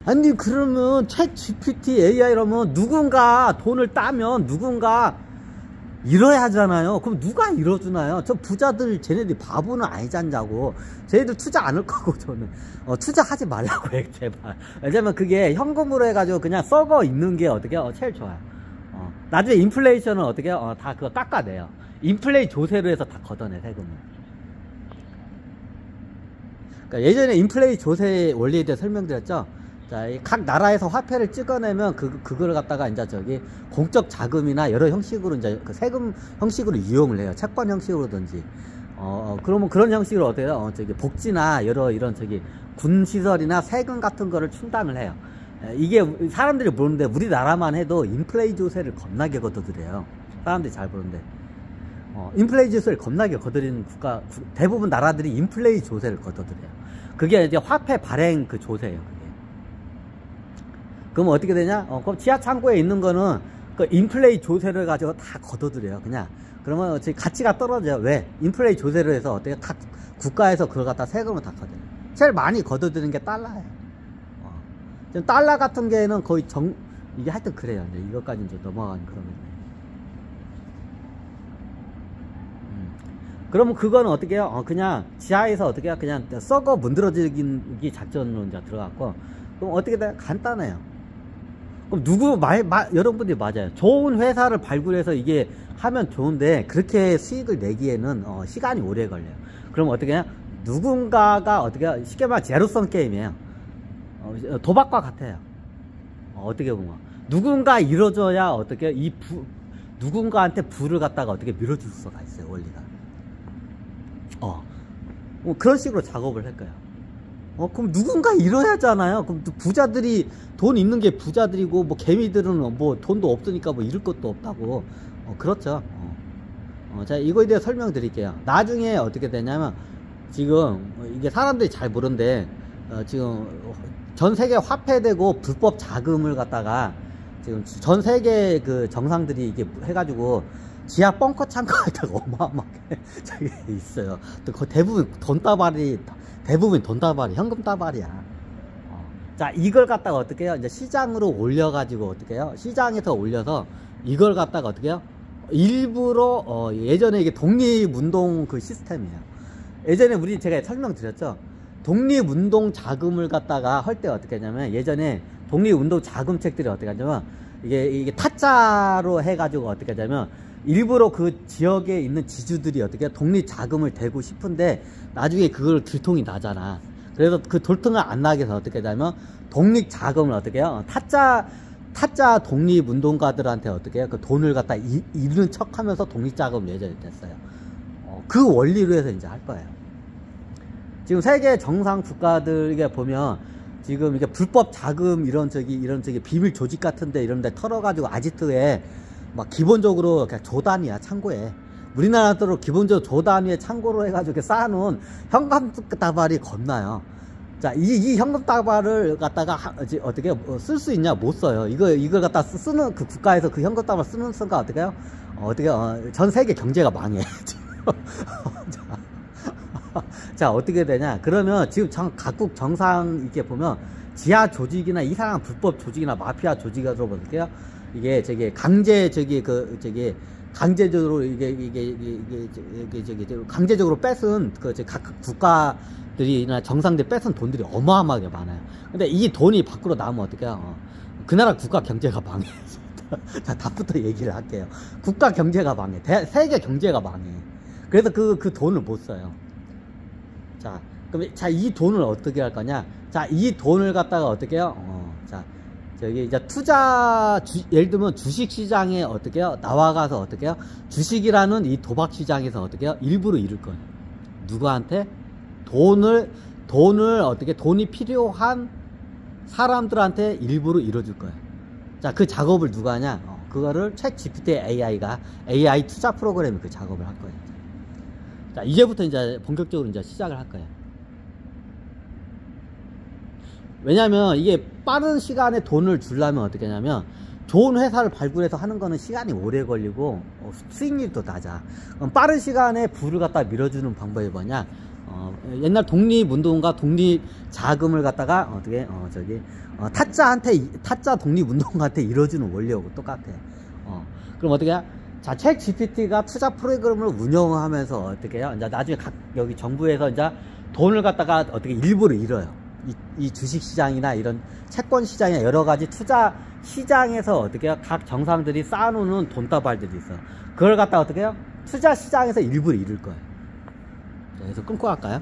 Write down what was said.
아니 그러면 챗 GPT AI라면 누군가 돈을 따면 누군가 잃어야 하잖아요. 그럼 누가 잃어주나요? 저 부자들 쟤네들이 바보는 아니잖냐고. 쟤네들 투자 안 할 거고 저는 투자하지 말라고 해 제발. 왜냐면 그게 현금으로 해가지고 그냥 썩어 있는 게 어떻게 제일 좋아요. 나중에 인플레이션은 어떻게 다 그거 깎아내요. 인플레이 조세로 해서 다 걷어내 세금을. 그러니까 예전에 인플레이 조세 원리에 대해 설명드렸죠. 자, 각 나라에서 화폐를 찍어내면 그걸 갖다가 이제 저기 공적 자금이나 여러 형식으로 이제 그 세금 형식으로 이용을 해요. 채권 형식으로든지. 그러면 그런 형식으로 어떻게 해요? 저기 복지나 여러 이런 저기 군 시설이나 세금 같은 거를 충당을 해요. 이게 사람들이 모르는데 우리나라만 해도 인플레이 조세를 겁나게 걷어들여요. 사람들이 잘 모르는데. 인플레이 조세를 겁나게 걷어들이는 대부분 나라들이 인플레이 조세를 걷어들여요. 그게 이제 화폐 발행 그 조세예요. 그게. 그럼 어떻게 되냐? 그럼 지하 창고에 있는 거는 그 인플레이 조세를 가지고 다 걷어들여요. 그냥. 그러면 가치가 떨어져요. 왜? 인플레이 조세를 해서 어떻게 다 국가에서 그걸 갖다 세금을 다 걷어들여요. 제일 많이 걷어들이는 게 달러예요. 달러 같은 게는 거의 이게 하여튼 그래요. 이제 이것까지 이제 넘어가는 그러면. 그러면 그거는 어떻게 해요? 그냥 지하에서 어떻게 해요? 그냥 썩어 문드러지기 작전으로 이제 들어갔고, 그럼 어떻게 돼요? 간단해요. 그럼 여러분들이 맞아요. 좋은 회사를 발굴해서 이게 하면 좋은데, 그렇게 수익을 내기에는, 시간이 오래 걸려요. 그럼 어떻게 해요? 누군가가 어떻게 해요? 쉽게 말하면 제로섬 게임이에요. 도박과 같아요. 어떻게 보면. 누군가 이뤄줘야 어떻게, 누군가한테 부를 갖다가 어떻게 밀어줄 수가 있어요, 원리가. 그런 식으로 작업을 할 거예요. 그럼 누군가 잃어야잖아요. 그럼 부자들이, 돈 있는 게 부자들이고, 뭐, 개미들은 뭐, 돈도 없으니까 뭐, 잃을 것도 없다고. 그렇죠. 자, 이거에 대해 설명드릴게요. 나중에 어떻게 되냐면, 지금, 이게 사람들이 잘 모르는데, 지금, 전 세계 화폐되고 불법 자금을 갖다가, 지금 전 세계 그 정상들이 이게 해가지고, 지하 벙커 창고에다가 어마어마하게 저기 있어요. 또 대부분 돈 따발이, 현금 따발이야. 자, 이걸 갖다가 어떻게 해요? 이제 시장으로 올려가지고 어떻게 해요? 시장에서 올려서 이걸 갖다가 어떻게 해요? 일부러, 예전에 이게 독립운동 그 시스템이에요. 예전에 제가 설명드렸죠? 독립운동 자금을 갖다가 할 때 어떻게 하냐면, 예전에 독립운동 자금책들이 어떻게 하냐면, 이게 타짜로 해가지고 어떻게 하냐면, 일부러 그 지역에 있는 지주들이 어떻게 독립 자금을 대고 싶은데 나중에 그걸 들통이 나잖아. 그래서 그 들통을 안 나게 해서 어떻게 하냐면 독립 자금을 어떻게 해요? 타짜 독립 운동가들한테 어떻게 해요? 그 돈을 갖다 잃는 척 하면서 독립 자금을 예전에 됐어요. 그 원리로 해서 이제 할 거예요. 지금 세계 정상 국가들에 보면 지금 이게 불법 자금 이런 저기 비밀 조직 같은데 이런 데 털어가지고 아지트에 막 기본적으로 그냥 조단위야 창고에. 우리나라도 기본적으로 조단위에 창고로 해가지고 이렇게 쌓아놓은 현금 다발이 겁나요. 자, 이 현금 다발을 갖다가 어떻게 쓸 수 있냐? 못 써요. 이걸 갖다 쓰는 그 국가에서 그 현금 다발 쓰는 순간 어떻게 해요? 전 세계 경제가 망해. 자, 어떻게 되냐? 그러면 지금 각국 정상 이렇게 보면 지하 조직이나 이상한 불법 조직이나 마피아 조직으로 볼게요. 이게 강제적으로 강제적으로 뺏은 각 국가들이나 정상들이 뺏은 돈들이 어마어마하게 많아요. 근데 이 돈이 밖으로 나오면 어떻게 해요? 그 나라 국가 경제가 망해. 자, 답부터 얘기를 할게요. 국가 경제가 망해. 세계 경제가 망해. 그래서 그 돈을 못 써요. 자, 그럼 이 돈을 어떻게 할 거냐? 자, 이 돈을 갖다가 어떻게 해요? 저기 이제 예를 들면 주식 시장에 어떻게 해요? 나와가서 어떻게 해요? 주식이라는 이 도박 시장에서 어떻게 해요? 일부러 잃을 거예요. 누구한테? 돈이 필요한 사람들한테 일부러 잃어줄 거예요. 자, 그 작업을 누가 하냐? 그거를 챗 GPT AI 투자 프로그램이 그 작업을 할 거예요. 자, 이제부터 이제 본격적으로 이제 시작을 할 거예요. 왜냐면 이게 빠른 시간에 돈을 주려면 어떻게 하냐면 좋은 회사를 발굴해서 하는 거는 시간이 오래 걸리고 수익률도 낮아. 그럼 빠른 시간에 부를 갖다 밀어주는 방법이 뭐냐? 옛날 독립운동가 독립자금을 갖다가 어떻게 타짜 독립운동가한테 이뤄주는 원리하고 똑같아. 그럼 어떻게 해? 자, 챗 GPT가 투자 프로그램을 운영하면서 어떻게 해요? 이제 나중에 여기 정부에서 이제 돈을 갖다가 어떻게 일부를 잃어요. 이 주식 시장이나 이런 채권 시장이나 여러 가지 투자 시장에서 어떻게 해요? 각 정상들이 쌓아놓는 돈다발들이 있어. 그걸 갖다가 어떻게 해요? 투자 시장에서 일부를 잃을 거예요. 그래서 끊고 갈까요?